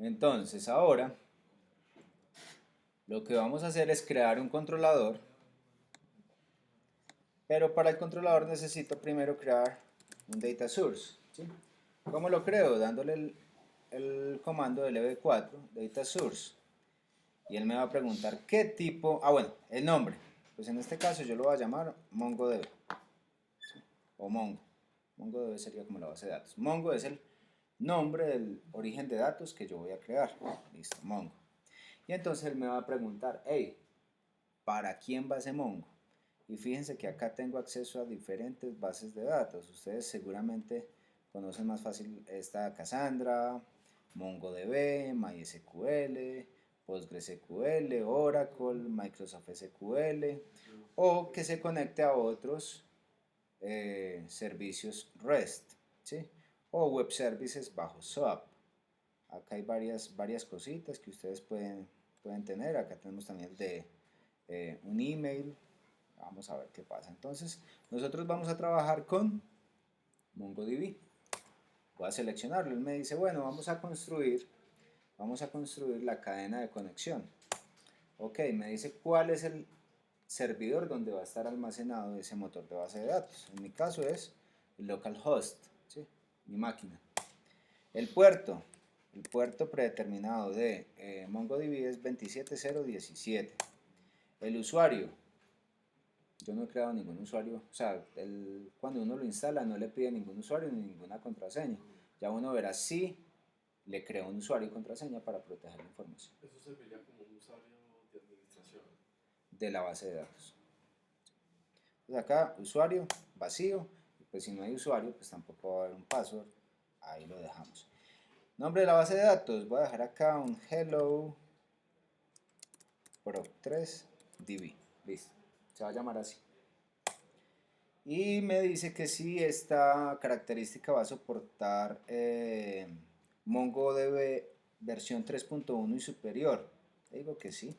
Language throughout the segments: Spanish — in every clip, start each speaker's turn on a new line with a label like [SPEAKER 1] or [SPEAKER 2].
[SPEAKER 1] Entonces ahora lo que vamos a hacer es crear un controlador, pero para el controlador necesito primero crear un data source, ¿sí? ¿Cómo lo creo? Dándole el comando lv4 data source, y él me va a preguntar qué tipo, bueno, el nombre. Pues en este caso yo lo voy a llamar MongoDB, ¿sí? O Mongo. MongoDB sería como la base de datos. Mongo es el nombre del origen de datos que yo voy a crear. Listo, Mongo. Y entonces él me va a preguntar, hey, ¿para quién va ese Mongo? Y fíjense que acá tengo acceso a diferentes bases de datos. Ustedes seguramente conocen más fácil esta Cassandra, MongoDB, MySQL, PostgreSQL, Oracle, Microsoft SQL, o que se conecte a otros servicios REST, ¿sí? O web services bajo SOAP. Acá hay varias cositas que ustedes pueden tener. Acá tenemos también el de un email. Vamos a ver qué pasa. Entonces, nosotros vamos a trabajar con MongoDB. Voy a seleccionarlo. Él me dice, bueno, vamos a construir la cadena de conexión. Ok, me dice cuál es el servidor donde va a estar almacenado ese motor de base de datos. En mi caso es el localhost, ¿sí? Mi máquina. El puerto predeterminado de MongoDB es 27017. El usuario, yo no he creado ningún usuario, o sea, cuando uno lo instala no le pide ningún usuario ni ninguna contraseña. Ya uno verá si le crea un usuario y contraseña para proteger la información
[SPEAKER 2] Eso serviría como un usuario de administración.
[SPEAKER 1] de la base de datos. Entonces acá, usuario, vacío, y pues si no hay usuario, pues tampoco va a haber un password, ahí lo dejamos. Nombre de la base de datos, voy a dejar acá un hello proc3db, listo, se va a llamar así. Y me dice que si esta característica va a soportar MongoDB versión 3.1 y superior. Le digo que sí.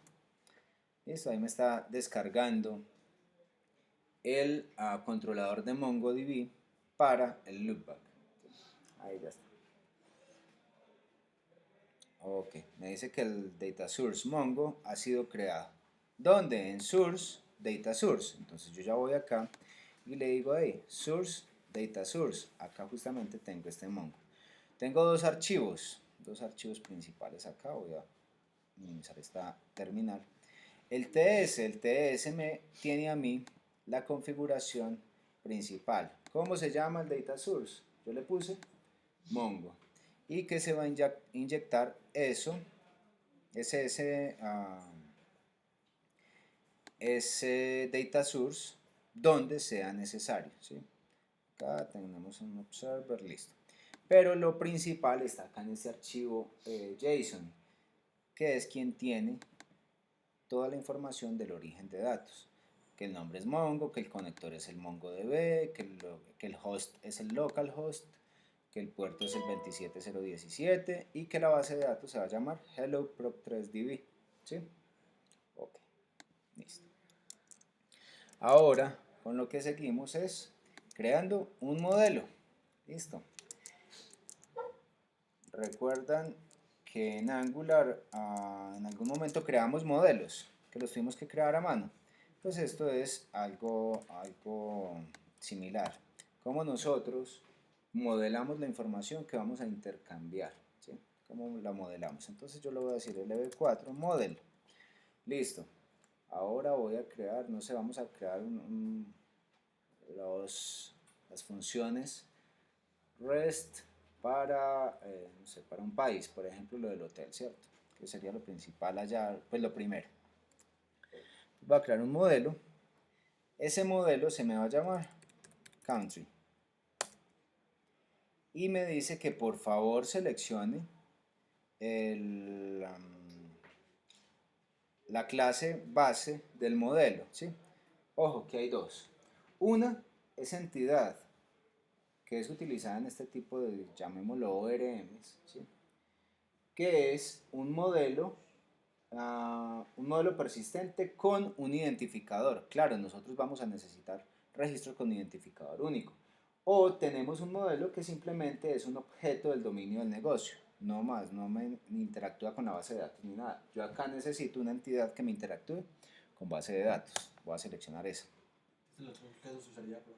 [SPEAKER 1] Listo, ahí me está descargando el controlador de MongoDB para el loopback. Ahí ya está. Ok, me dice que el data source Mongo ha sido creado. ¿Dónde? En source, data source. Entonces yo ya voy acá y le digo, hey, source, data source. Acá justamente tengo este Mongo. Tengo dos archivos principales acá. Voy a minimizar esta terminal. El TS me tiene a mí la configuración principal. ¿Cómo se llama el data source? Yo le puse Mongo. Y que se va a inyectar ese data source donde sea necesario, ¿sí? Acá tenemos un observer, listo. Pero lo principal está acá en este archivo JSON, que es quien tiene toda la información del origen de datos. Que el nombre es Mongo, que el conector es el MongoDB, que el host es el localhost, que el puerto es el 27017 y que la base de datos se va a llamar HelloProc3DB. ¿Sí? Ok, listo. Ahora, con lo que seguimos es creando un modelo. Listo. Recuerdan que en Angular en algún momento creamos modelos que los tuvimos que crear a mano. Pues esto es algo similar. Como nosotros modelamos la información que vamos a intercambiar. ¿Sí? ¿Cómo la modelamos? Entonces yo le voy a decir lv4 model. Listo. Ahora voy a crear, no sé, vamos a crear las funciones REST para, no sé, para un país, por ejemplo lo del hotel, ¿cierto? Que sería lo principal allá, pues lo primero. Voy a crear un modelo. Ese modelo se me va a llamar country. Y me dice que por favor seleccione la clase base del modelo, ¿sí? Ojo, que hay dos. Una es entidad, que es utilizada en este tipo de, llamémoslo ORMs, ¿sí? Que es un modelo persistente con un identificador. Claro, nosotros vamos a necesitar registros con identificador único. O tenemos un modelo que simplemente es un objeto del dominio del negocio. no más, no me interactúa con la base de datos ni nada. Yo acá necesito una entidad que me interactúe con base de datos. Voy a seleccionar esa.
[SPEAKER 2] ¿En otro caso se usaría, pero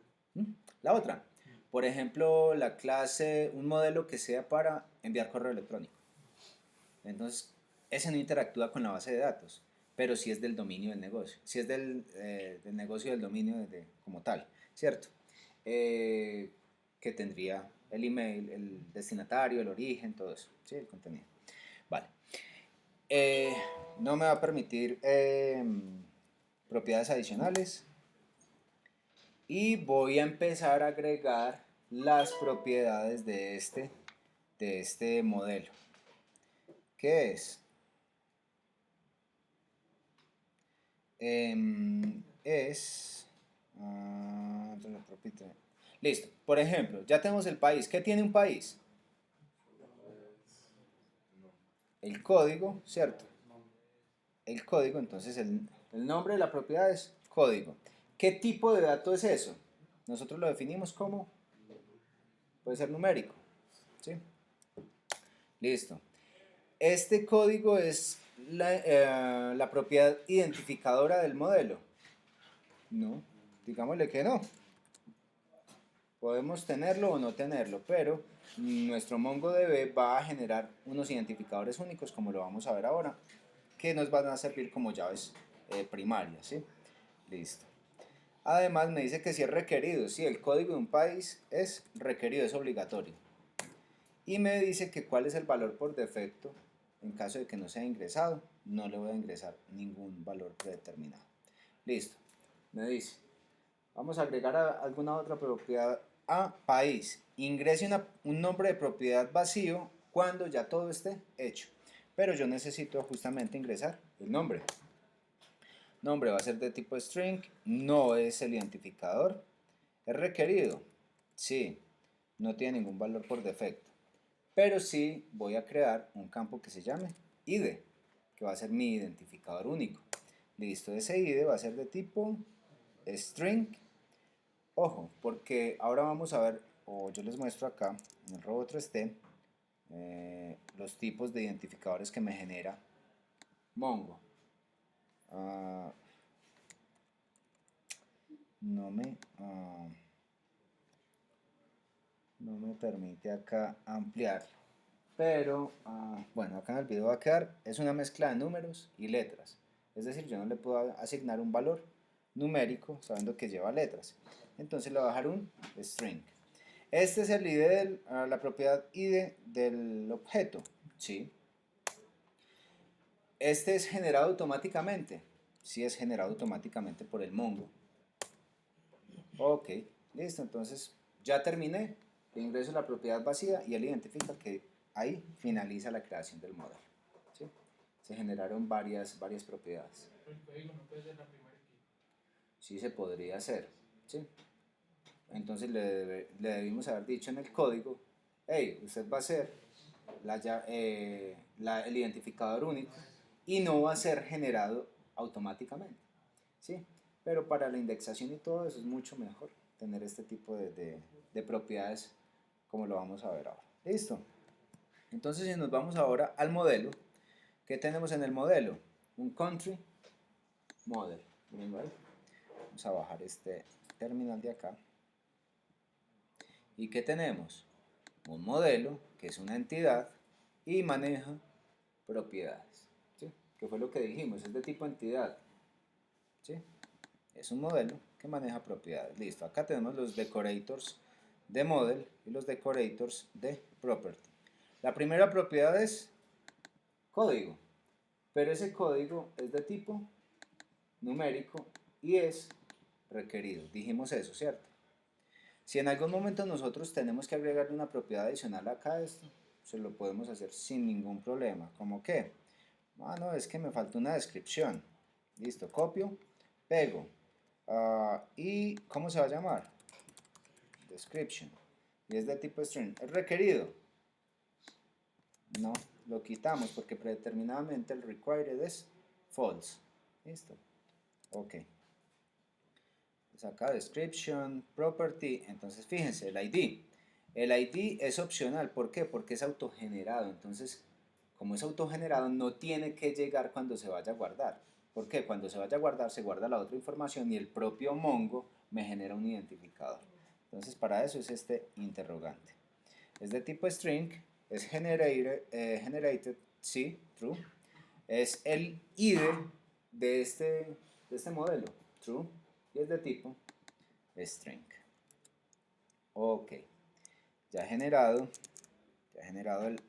[SPEAKER 1] La otra, por ejemplo, la clase, un modelo que sea para enviar correo electrónico. Entonces, ese no interactúa con la base de datos, pero sí es del dominio del negocio, sí es del negocio del dominio como tal, ¿cierto? Que tendría el email, el destinatario, el origen, todo eso, ¿sí? El contenido. Vale. No me va a permitir propiedades adicionales y voy a empezar a agregar las propiedades de este modelo. ¿Qué es? Listo. Por ejemplo, ya tenemos el país. ¿Qué tiene un país? El código, ¿cierto? El código, entonces el nombre de la propiedad es código. ¿Qué tipo de dato es eso? Nosotros lo definimos como, puede ser numérico, ¿sí? Listo. Este código es la propiedad identificadora del modelo. No, digámosle que no. Podemos tenerlo o no tenerlo, pero nuestro MongoDB va a generar unos identificadores únicos, como lo vamos a ver ahora, que nos van a servir como llaves primarias, ¿sí? Listo. Además me dice que si es requerido, si el código de un país es requerido, es obligatorio. Y me dice que cuál es el valor por defecto en caso de que no sea ingresado. No le voy a ingresar ningún valor predeterminado. Listo. Me dice, vamos a agregar alguna otra propiedad a país. Ingrese un nombre de propiedad vacío cuando ya todo esté hecho. Pero yo necesito justamente ingresar el nombre. Nombre va a ser de tipo string, no es el identificador. ¿Es requerido? Sí, no tiene ningún valor por defecto. Pero sí voy a crear un campo que se llame ID, que va a ser mi identificador único. Listo, ese ID va a ser de tipo string. Ojo, porque ahora vamos a ver, o yo les muestro acá en el robot 3D, los tipos de identificadores que me genera Mongo. No me permite acá ampliar, pero bueno, acá en el video va a quedar, es una mezcla de números y letras, es decir, yo no le puedo asignar un valor numérico sabiendo que lleva letras, entonces le voy a dejar un string. Este es el ID la propiedad ID del objeto, ¿sí? Este es generado automáticamente, sí es generado automáticamente por el Mongo. Ok, listo, entonces ya terminé, le ingreso la propiedad vacía y él identifica que ahí finaliza la creación del modelo, ¿sí? Se generaron varias propiedades.
[SPEAKER 3] El código no puede ser la primera que...
[SPEAKER 1] Sí se podría hacer, ¿sí? Entonces le debimos haber dicho en el código, hey, usted va a ser el identificador único y no va a ser generado automáticamente, ¿sí? Pero para la indexación y todo eso es mucho mejor tener este tipo de propiedades como lo vamos a ver ahora. ¿Listo? Entonces si nos vamos ahora al modelo, ¿qué tenemos en el modelo? Un country model. Vamos a bajar este terminal de acá. ¿Y qué tenemos? Un modelo que es una entidad y maneja propiedades, ¿sí? Que fue lo que dijimos, es de tipo entidad, ¿sí? Es un modelo que maneja propiedades. Listo, acá tenemos los decorators de model y los decorators de property. La primera propiedad es código, pero ese código es de tipo numérico y es requerido. Dijimos eso, ¿cierto? Si en algún momento nosotros tenemos que agregarle una propiedad adicional acá a esto, se lo podemos hacer sin ningún problema. ¿Cómo qué? No, es que me falta una descripción. Listo, copio, pego. ¿Y cómo se va a llamar? Description. Y es de tipo string. ¿Es requerido? No, lo quitamos porque predeterminadamente el required es false. Listo. Ok. Pues acá description, property. Entonces fíjense, el ID. El ID es opcional, ¿por qué? Porque es autogenerado, entonces como es autogenerado no tiene que llegar cuando se vaya a guardar. ¿Por qué? Cuando se vaya a guardar se guarda la otra información y el propio Mongo me genera un identificador. Entonces para eso es este interrogante. Es de tipo string, es generated, sí, true. Es el ID de este modelo, true, y es de tipo string. Ok, ya he generado el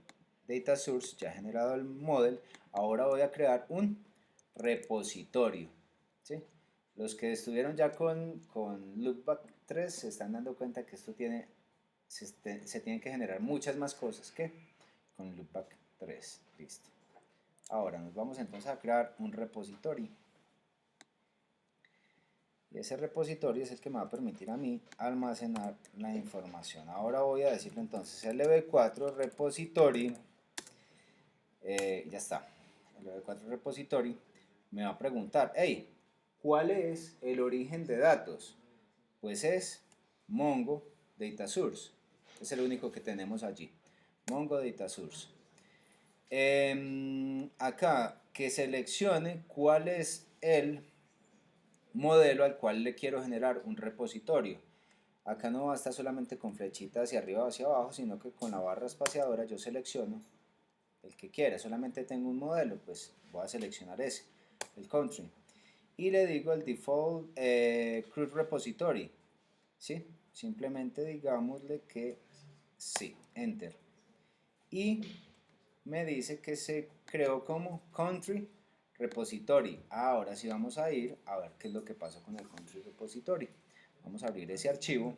[SPEAKER 1] data source, ya he generado el model, ahora voy a crear un repositorio, ¿sí? Los que estuvieron ya con Loopback 3 se están dando cuenta que esto se tienen que generar muchas más cosas que con Loopback 3, listo. Ahora nos vamos entonces a crear un repositorio. Y ese repositorio es el que me va a permitir a mí almacenar la información. Ahora voy a decirle entonces lv4 repository, ya está, lv4 repository me va a preguntar, hey, ¿cuál es el origen de datos? Pues es Mongo Data Source, es el único que tenemos allí, Mongo Data Source. Acá que seleccione cuál es el modelo al cual le quiero generar un repositorio. Acá no basta solamente con flechitas hacia arriba o hacia abajo, sino que con la barra espaciadora yo selecciono el que quiera. Solamente tengo un modelo, pues voy a seleccionar ese, el country. Y le digo el default CRUD repository, ¿sí? Simplemente digámosle que sí, enter. Y me dice que se creó como country repository. Ahora sí vamos a ir a ver qué es lo que pasa con el country repository. Vamos a abrir ese archivo.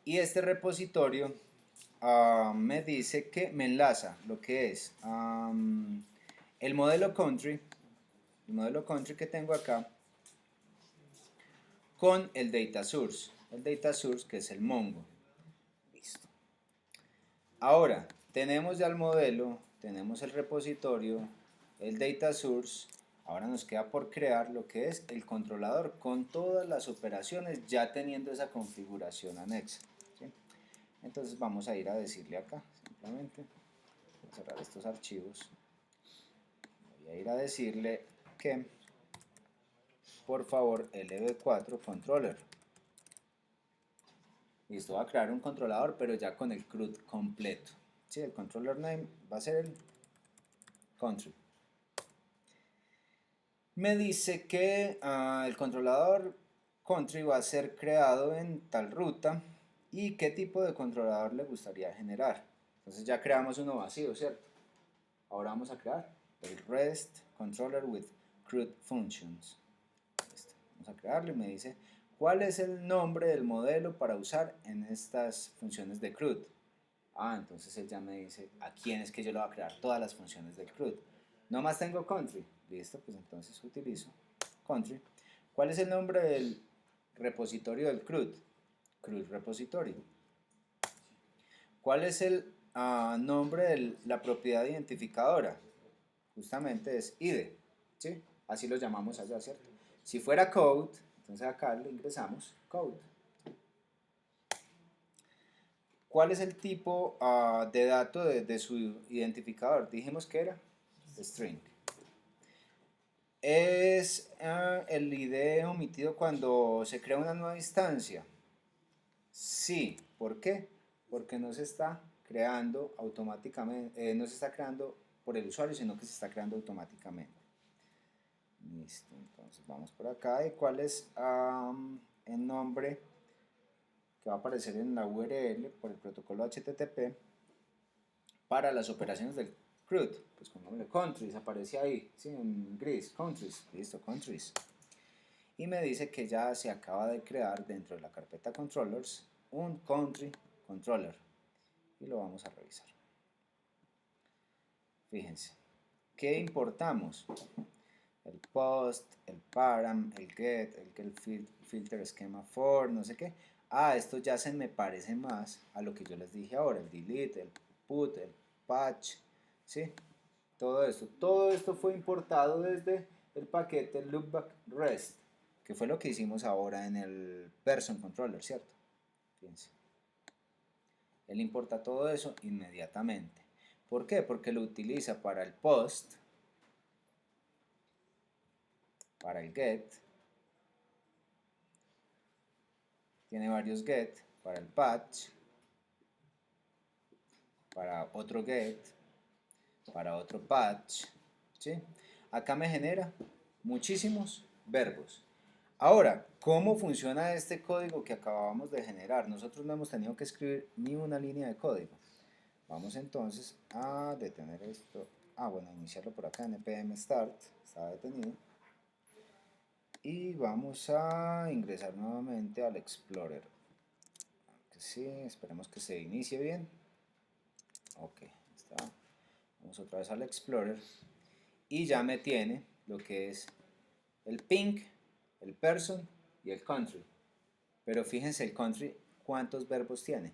[SPEAKER 1] Y este repositorio me dice que me enlaza lo que es el modelo country que tengo acá con el data source. El data source que es el Mongo. Listo. Ahora, tenemos ya el modelo, tenemos el repositorio, el data source. Ahora nos queda por crear lo que es el controlador con todas las operaciones ya teniendo esa configuración anexa, ¿sí? Entonces vamos a ir a decirle acá, simplemente, voy a cerrar estos archivos, voy a ir a decirle que por favor lv4 controller. Listo, va a crear un controlador pero ya con el CRUD completo, ¿sí? El controller name va a ser el country. Me dice que el controlador country va a ser creado en tal ruta y qué tipo de controlador le gustaría generar. Entonces ya creamos uno vacío, ¿cierto? Ahora vamos a crear el REST controller with CRUD functions. Listo. Vamos a crearlo y me dice cuál es el nombre del modelo para usar en estas funciones de CRUD. Entonces él ya me dice a quién es que yo le voy a crear todas las funciones del CRUD. No más tengo country. Listo, pues entonces utilizo country. ¿Cuál es el nombre del repositorio del CRUD? CRUD repository. ¿Cuál es el nombre de la propiedad identificadora? Justamente es ID, ¿sí? Así lo llamamos allá, ¿cierto? Si fuera code, entonces acá le ingresamos code. ¿Cuál es el tipo de dato de su identificador? Dijimos que era string. ¿Es el ID omitido cuando se crea una nueva instancia? Sí. ¿Por qué? Porque no se está creando automáticamente, no se está creando por el usuario, sino que se está creando automáticamente. Listo, entonces vamos por acá. ¿Y cuál es el nombre que va a aparecer en la URL por el protocolo HTTP para las operaciones del CRUD? Pues con nombre countries, aparece ahí, ¿sí? En gris, countries, listo, countries. Y me dice que ya se acaba de crear dentro de la carpeta controllers un country controller. Y lo vamos a revisar. Fíjense, ¿qué importamos? El post, el param, el get, el filter schema for, no sé qué. Esto ya se me parece más a lo que yo les dije ahora, el delete, el put, el patch, ¿sí? Todo esto fue importado desde el paquete loopback rest, que fue lo que hicimos ahora en el person controller, ¿cierto? Fíjense. Él importa todo eso inmediatamente. ¿Por qué? Porque lo utiliza para el post, para el get, tiene varios get, para el patch, para otro get, para otro patch, ¿sí? Acá me genera muchísimos verbos. Ahora, ¿cómo funciona este código que acabamos de generar? Nosotros no hemos tenido que escribir ni una línea de código. Vamos entonces a detener esto. Bueno, iniciarlo por acá, npm start, está detenido. Y vamos a ingresar nuevamente al Explorer. Sí, esperemos que se inicie bien. Ok, está. Vamos otra vez al Explorer. Y ya me tiene lo que es el ping, el person y el country. Pero fíjense el country, ¿cuántos verbos tiene?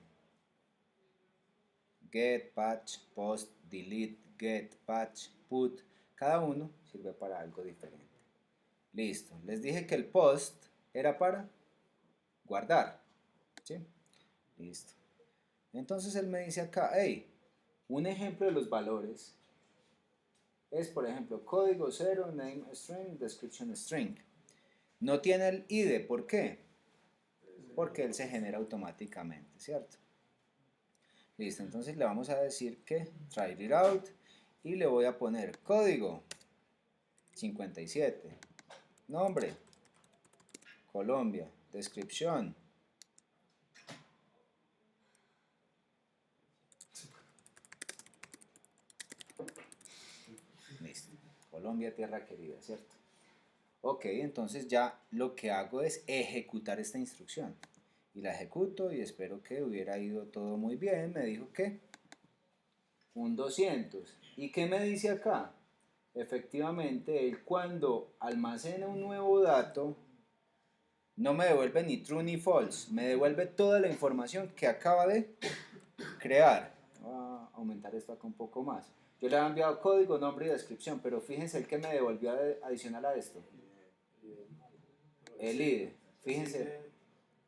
[SPEAKER 1] Get, patch, post, delete, get, patch, put. Cada uno sirve para algo diferente. Listo. Les dije que el post era para guardar. ¿Sí? Listo. Entonces él me dice acá, hey, un ejemplo de los valores es, por ejemplo, código 0, name string, description string. No tiene el id, ¿por qué? Porque él se genera automáticamente, ¿cierto? Listo, entonces le vamos a decir que try it out y le voy a poner código 57, nombre, Colombia, descripción, listo, Colombia, tierra querida, ¿cierto? Ok, entonces ya lo que hago es ejecutar esta instrucción y la ejecuto y espero que hubiera ido todo muy bien. Me dijo que un 200. ¿Y qué me dice acá? Efectivamente, él cuando almacena un nuevo dato, no me devuelve ni true ni false, me devuelve toda la información que acaba de crear. Voy a aumentar esto acá un poco más. Yo le había enviado código, nombre y descripción, pero fíjense el que me devolvió adicional a esto. El ID. Fíjense.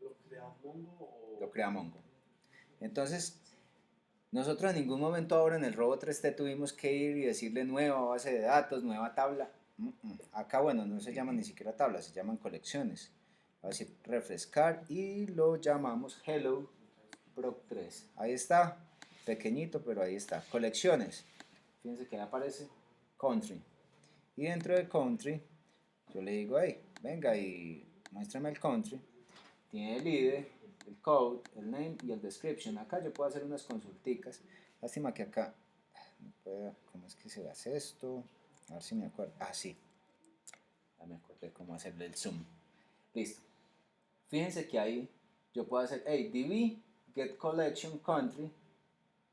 [SPEAKER 2] ¿Lo crea Mongo o...?
[SPEAKER 1] Lo crea Mongo. Entonces, nosotros en ningún momento ahora en el Robo 3T tuvimos que ir y decirle nueva base de datos, nueva tabla. Acá, bueno, no se llaman ni siquiera tablas, se llaman colecciones. Va a decir refrescar y lo llamamos Hello Proc 3. Ahí está, pequeñito, pero ahí está. Colecciones. Fíjense que ahí aparece Country. Y dentro de Country, yo le digo, hey, venga y muéstrame el Country. Tiene el ID, el code, el name y el description. Acá yo puedo hacer unas consulticas. Lástima que acá, no puedo, ¿cómo es que se hace esto? A ver si me acuerdo. Sí, ya me acordé cómo hacerle el zoom. Listo. Fíjense que ahí yo puedo hacer, hey, db get collection country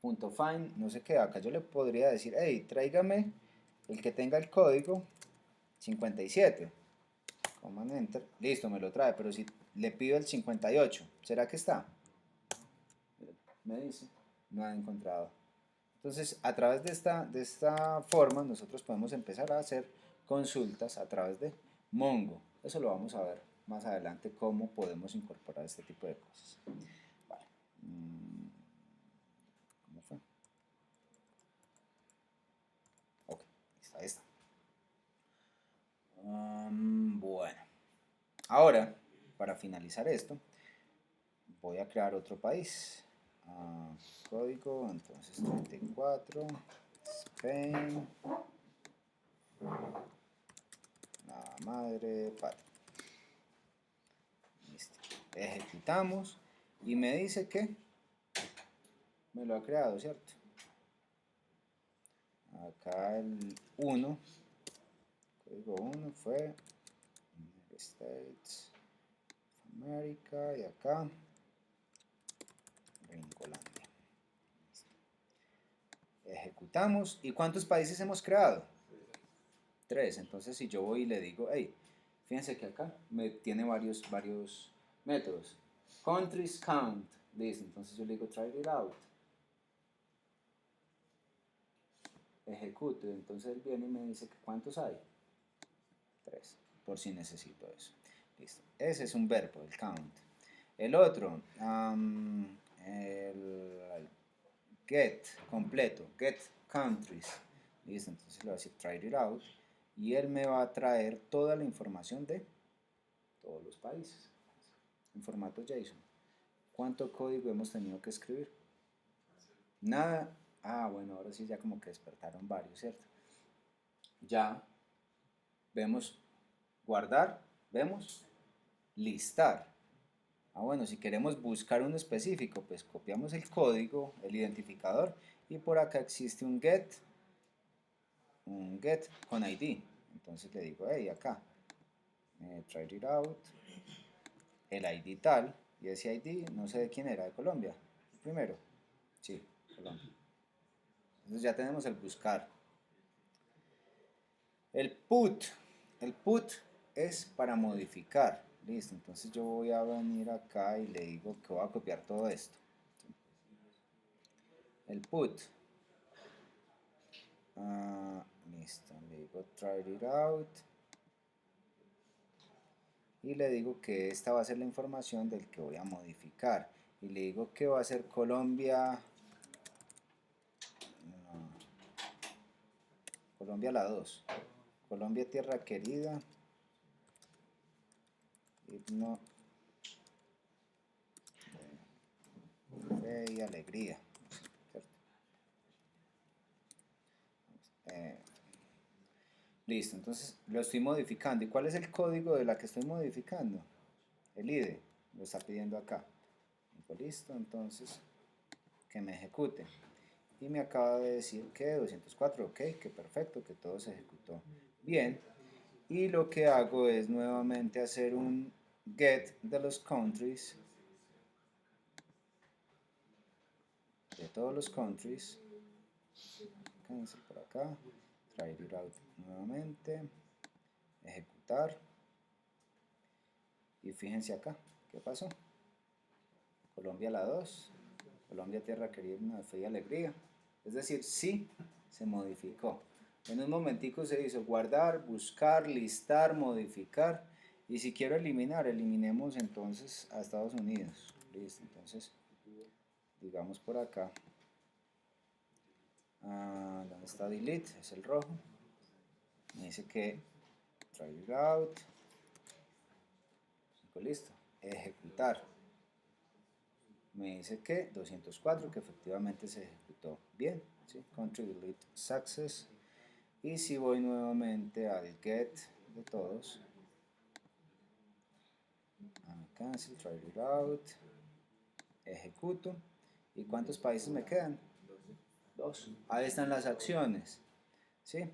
[SPEAKER 1] punto find, no sé qué. Acá yo le podría decir, hey, tráigame el que tenga el código 57. Command enter, listo, me lo trae, pero si le pido el 58, ¿será que está? Me dice, no ha encontrado. Entonces, a través de esta forma, nosotros podemos empezar a hacer consultas a través de Mongo. Eso lo vamos a ver más adelante, cómo podemos incorporar este tipo de cosas. Vale. ¿Cómo fue? Ok, ahí está. Bueno, ahora, para finalizar esto, voy a crear otro país. Código, entonces 34, Spain, la madre patria. Listo. Ejecutamos y me dice que me lo ha creado, ¿cierto? Acá el 1, código 1 fue United States of America y acá Gringolandia. Ejecutamos. ¿Y cuántos países hemos creado? 3. Entonces si yo voy y le digo, hey, fíjense que acá me tiene varios métodos. Countries count. Listo. Entonces yo le digo try it out. Ejecuto. Entonces él viene y me dice que cuántos hay. 3. Por si necesito eso. Listo. Ese es un verbo, el count. El otro, el get completo, get countries. Listo, entonces le voy a decir try it out y él me va a traer toda la información de todos los países en formato JSON. ¿Cuánto código hemos tenido que escribir? Nada. Ah, bueno, ahora sí ya como que despertaron varios, ¿cierto? Ya vemos guardar, vemos listar. Ah, bueno, si queremos buscar un específico, pues copiamos el código, el identificador, y por acá existe un get con ID. Entonces le digo, hey, acá, try it out, el ID tal, y ese ID no sé de quién era, de Colombia. Primero, sí, Colombia. Entonces ya tenemos el buscar. El put es para modificar. Listo, entonces yo voy a venir acá y le digo que voy a copiar todo esto. El put. Listo, le digo try it out. Y le digo que esta va a ser la información del que voy a modificar. Y le digo que va a ser Colombia. Colombia la 2. Colombia tierra querida. Himno de fe y alegría. Listo, entonces lo estoy modificando. ¿Y cuál es el código de la que estoy modificando? El ID, lo está pidiendo acá. Listo, entonces que me ejecute. Y me acaba de decir que 204, ok, que perfecto, que todo se ejecutó bien. Y lo que hago es nuevamente hacer un get de los countries, de todos los countries. Cancel por acá, try it out nuevamente, ejecutar. Y fíjense acá, ¿qué pasó? Colombia la 2, Colombia tierra querida, una fe y alegría. Es decir, sí se modificó. En un momentico se hizo guardar, buscar, listar, modificar. Y si quiero eliminar, eliminemos entonces a Estados Unidos. Listo, entonces digamos por acá. ¿Dónde está delete? Es el rojo. Me dice que try it out. Listo, ejecutar. Me dice que 204, que efectivamente se ejecutó bien, ¿sí? Country delete success. Y si voy nuevamente al get de todos, cancel, try it out, ejecuto. ¿Y cuántos países me quedan? 2. Ahí están las acciones, ¿sí?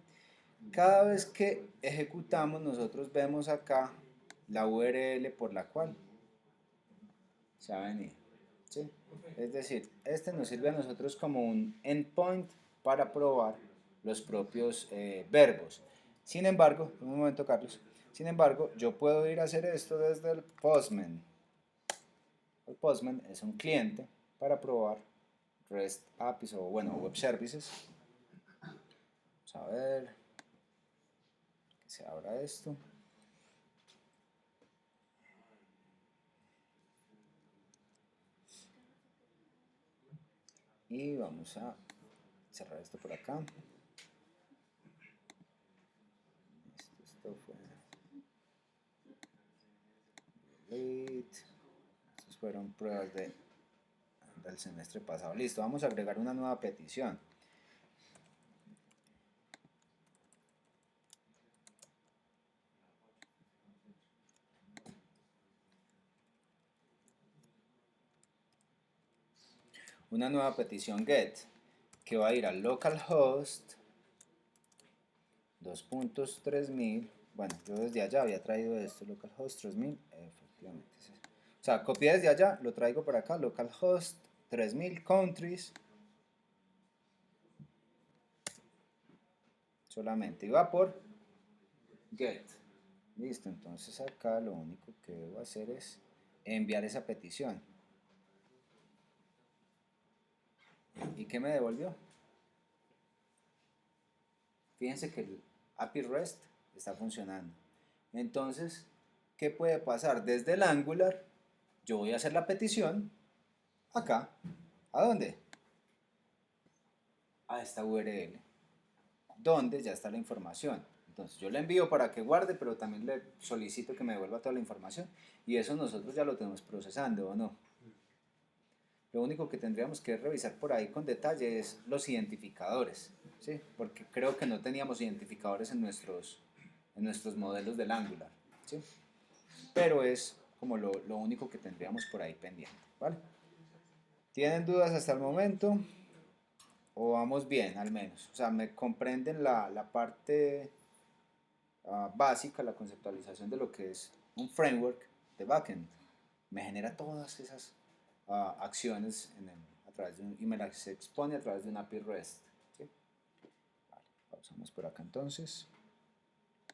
[SPEAKER 1] Cada vez que ejecutamos, nosotros vemos acá la URL por la cual se ha venido, ¿sí? Es decir, este nos sirve a nosotros como un endpoint para probar los propios verbos. Sin embargo, un momento, Carlos. Sin embargo, yo puedo ir a hacer esto desde el Postman. El Postman es un cliente para probar REST APIs o, bueno, Web Services. Vamos a ver que se abra esto. Y vamos a cerrar esto por acá. Esto fue estas fueron pruebas del semestre pasado. Listo, vamos a agregar una nueva petición. Una nueva petición get que va a ir al localhost 2.3000. Bueno, yo desde allá había traído esto, localhost 3000, efectivamente. O sea, copié desde allá, lo traigo por acá, localhost 3000 countries. Solamente, y va por get. Listo, entonces acá lo único que debo hacer es enviar esa petición. ¿Y qué me devolvió? Fíjense que el API REST está funcionando. Entonces, ¿qué puede pasar? Desde el Angular, yo voy a hacer la petición acá. ¿A dónde? A esta URL, donde ya está la información. Entonces yo le envío para que guarde, pero también le solicito que me devuelva toda la información y eso nosotros ya lo tenemos procesando, ¿o no? Lo único que tendríamos que revisar por ahí con detalle es los identificadores, ¿sí? Porque creo que no teníamos identificadores en nuestros modelos del Angular, ¿sí? Pero es como lo único que tendríamos por ahí pendiente, ¿vale? ¿Tienen dudas hasta el momento? ¿O vamos bien al menos? O sea, ¿me comprenden la parte básica, la conceptualización de lo que es un framework de backend? Me genera todas esas acciones a través y me las expone a través de una API REST, ¿sí? Vale, pausamos por acá entonces.